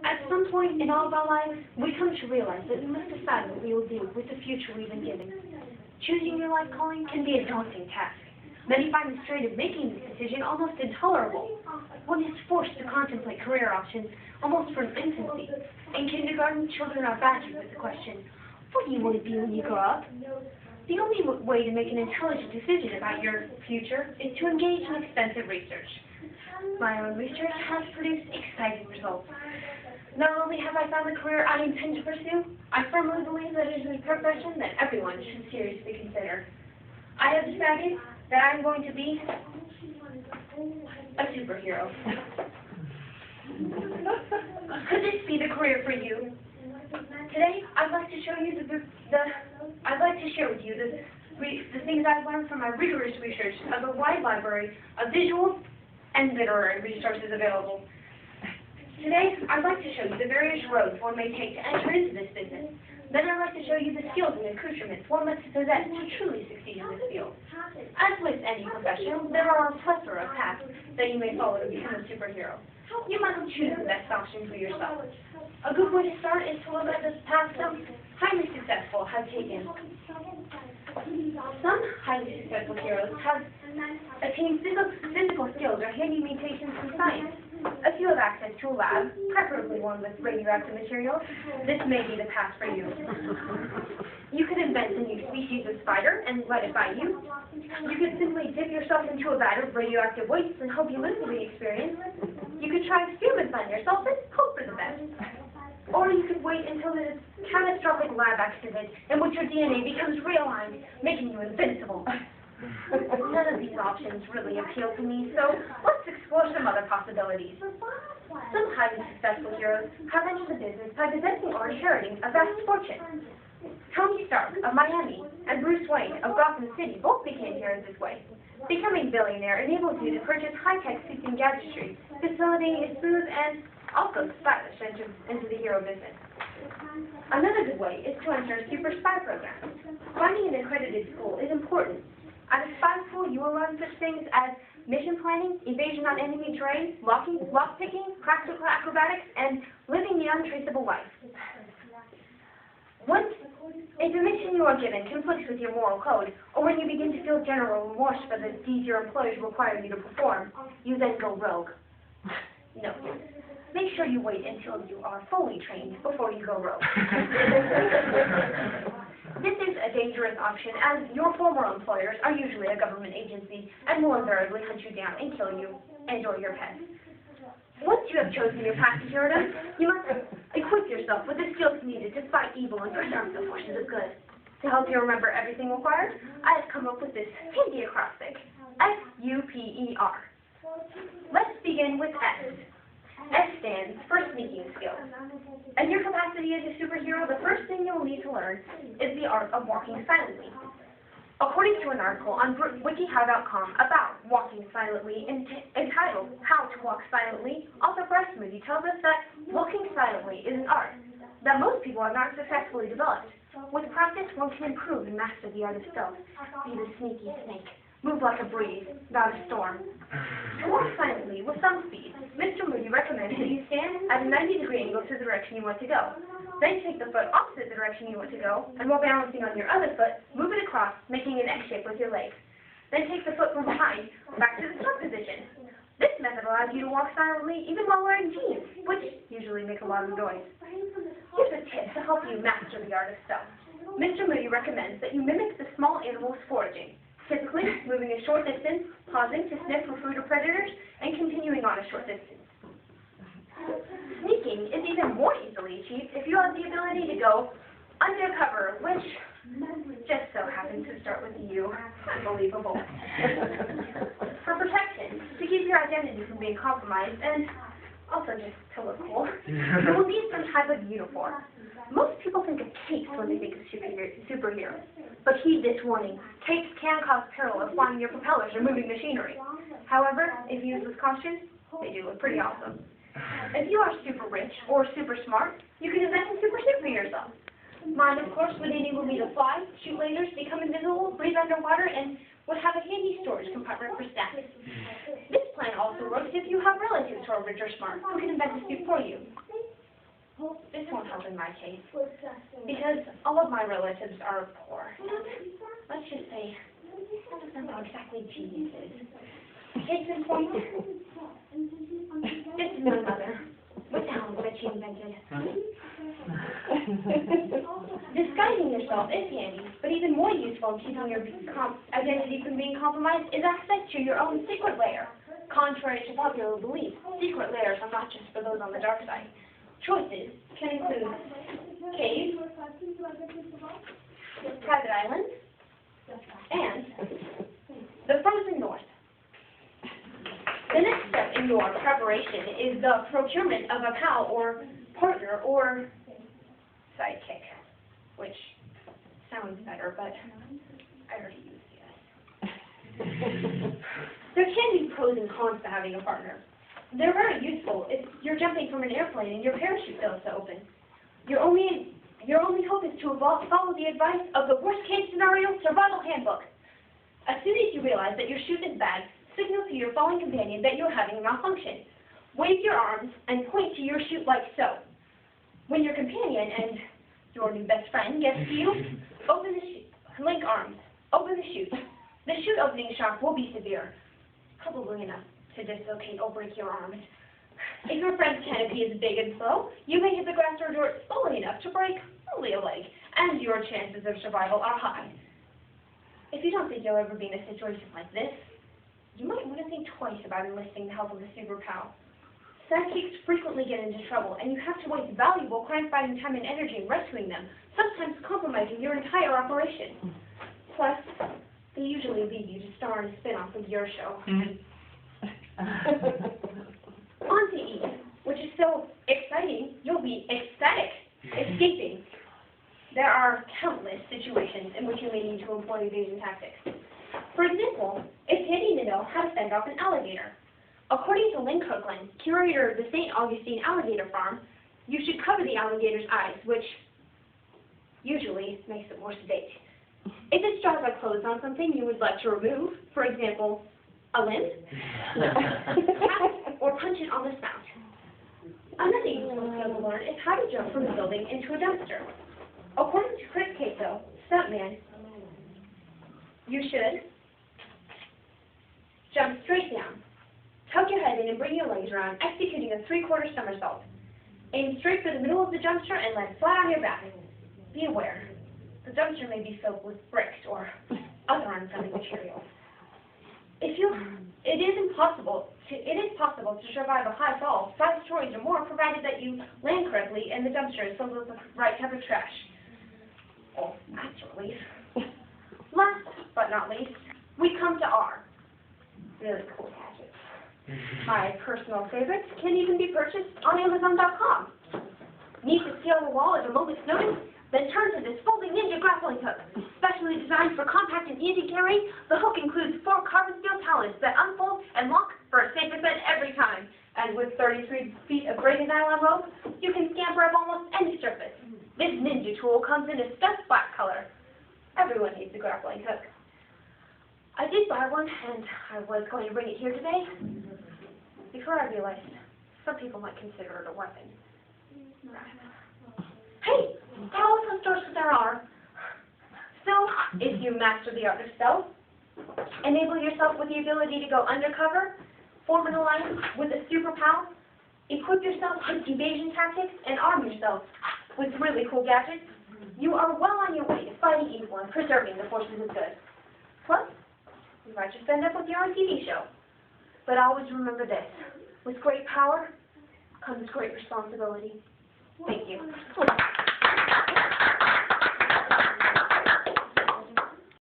At some point in all of our lives, we come to realize that we must decide what we will do with the future we've been given. Choosing your life calling can be a daunting task. Many find the strain of making this decision almost intolerable. One is forced to contemplate career options almost from infancy. In kindergarten, children are badgered with the question, "What do you want to be when you grow up?" The only way to make an intelligent decision about your future is to engage in extensive research. My own research has produced exciting results. Not only have I found the career I intend to pursue, I firmly believe that it is a profession that everyone should seriously consider. I have decided that I'm going to be a superhero. Could this be the career for you? Today, I'd like to show you I'd like to share with you the things I've learned from my rigorous research of a wide library of visual and literary resources available. Today, I'd like to show you the various roads one may take to enter into this business. Then I'd like to show you the skills and accoutrements one must possess to truly succeed in this field. As with any profession, there are a plethora of paths that you may follow to become a superhero. You must choose the best option for yourself. A good way to start is to look at the path some highly successful have taken. Some highly successful heroes have attained physical skills or handy mutations in science. If you have access to a lab, preferably one with radioactive materials, this may be the path for you. You could invent a new species of spider and let it bite you. You could simply dip yourself into a vat of radioactive waste and hope you live through the experience. You could try experiments on yourself and hope for the best. Or you could wait until there's a catastrophic lab accident in which your DNA becomes realigned, making you invincible. None of these options really appeal to me, so let's explore some other possibilities. Some highly successful heroes have entered the business by possessing or inheriting a vast fortune. Tony Stark of Miami and Bruce Wayne of Gotham City both became heroes this way. Becoming billionaire enables you to purchase high-tech suits and gadgetry, facilitating a smooth and also stylish entry into the hero business. Another good way is to enter a super spy program. Finding an accredited school is important. At a spy school, you will learn such things as mission planning, evasion on enemy terrain, lockpicking, practical acrobatics, and living the untraceable life. If the mission you are given conflicts with your moral code, or when you begin to feel general remorse for the deeds your employers require you to perform, you then go rogue. No. Make sure you wait until you are fully trained before you go rogue. This is a dangerous option, as your former employers are usually a government agency and will invariably hunt you down and kill you and or your pets. Once you have chosen your path to herodom, you must equip yourself with the skills needed to fight evil and preserve the forces of good. To help you remember everything required, I have come up with this handy acrostic, SUPER. Let's begin with S. S stands for sneaking skills. In your capacity as a superhero, the first thing you will need to learn is the art of walking silently. According to an article on wikihow.com about walking silently entitled How to Walk Silently, author Bryce Moody tells us that walking silently is an art that most people have not successfully developed. With practice, one can improve and master the art of stealth. Be the sneaky snake. Move like a breeze, not a storm. To walk silently with some speed, Mr. Moody recommends that you stand at a 90-degree angle to the direction you want to go. Then take the foot opposite the direction you want to go, and while balancing on your other foot, move it across, making an X shape with your legs. Then take the foot from behind, back to the start position. This method allows you to walk silently even while wearing jeans, which usually make a lot of noise. Here's a tip to help you master the art of stealth. Mr. Moody recommends that you mimic the small animals foraging. Typically, moving a short distance, pausing to sniff for food or predators, and continuing on a short distance. Sneaking is even more easily achieved if you have the ability to go undercover, which just so happens to start with you. Unbelievable. For protection, to keep your identity from being compromised, and also just to look cool, you will need some type of uniform. Most people think of capes when they think of superheroes. But heed this warning, capes can cause peril if flying your propellers or moving machinery. However, if used with caution, they do look pretty awesome. If you are super rich or super smart, you can invent a super suit for yourself. Mine, of course, would enable me to fly, shoot lasers, become invisible, breathe underwater, and would have a handy storage compartment for snacks. This plan also works if you have relatives who are rich or smart, who can invent a suit for you. help in my case, because all of my relatives are poor. Let's just say, none of them are exactly geniuses. Case in point, this is my mother, with talent that she invented. Disguising yourself is handy, but even more useful in keeping your identity from being compromised is access to your own secret lair. Contrary to popular belief, secret lairs are not just for those on the dark side. Choices can include caves, private islands, and the frozen north. The next step in your preparation is the procurement of a pal or partner or sidekick, which sounds better, but I already used yes. There can be pros and cons to having a partner. They're very useful if you're jumping from an airplane and your parachute fails to open. Your only hope is to follow the advice of the worst-case scenario survival handbook. As soon as you realize that your chute is bad, signal to your fallen companion that you're having a malfunction. Wave your arms and point to your chute like so. When your companion and your new best friend gets to you, open the chute. Link arms. Open the chute. The chute opening shock will be severe, probably enough to dislocate or break your arms. If your friend's canopy is big and slow, you may hit the grass or dirt slowly enough to break only a leg, and your chances of survival are high. If you don't think you'll ever be in a situation like this, you might want to think twice about enlisting the help of a super pal. Sidekicks frequently get into trouble, and you have to waste valuable crime-fighting time and energy in rescuing them, sometimes compromising your entire operation. Plus, they usually leave you to star in a spin-off of your show. On to E, which is so exciting, you'll be ecstatic. Escaping. There are countless situations in which you may need to employ evasion tactics. For example, it's handy to know how to fend off an alligator. According to Lynn Copeland, curator of the St. Augustine Alligator Farm, you should cover the alligator's eyes, which usually makes it more sedate. If it draws like clothes on something you would like to remove, for example, a limb, or punch it on the snout. Another useful skill to learn is how to jump from a building into a dumpster. According to Chris Cato, stuntman, you should jump straight down, tuck your head in and bring your legs around, executing a 3/4 somersault. Aim straight for the middle of the dumpster and land flat on your back. Be aware, the dumpster may be filled with bricks or other unfriendly materials. It is possible to survive a high fall 5 stories or more, provided that you land correctly and the dumpster is filled with the right type of trash. Well, actually, last but not least, we come to R. Really cool gadgets. My personal favorites can even be purchased on Amazon.com. Need to see on the wall at a moment's notice? Then turn to this folding ninja grappling hook. Specially designed for compact and easy carry, the hook includes 4 carbon steel pallets that unfold and lock for a safe ascent every time. And with 33 feet of braided nylon rope, you can scamper up almost any surface. This ninja tool comes in a stuffed black color. Everyone needs a grappling hook. I did buy one, and I was going to bring it here today before I realized some people might consider it a weapon. Hey, there are also stores there are. So, if you master the art of stealth, enable yourself with the ability to go undercover, form an alliance with a super pal, equip yourself with evasion tactics, and arm yourself with really cool gadgets, you are well on your way to fighting evil and preserving the forces of good. Plus, you might just end up with your own TV show. But always remember this, with great power comes great responsibility. Thank you.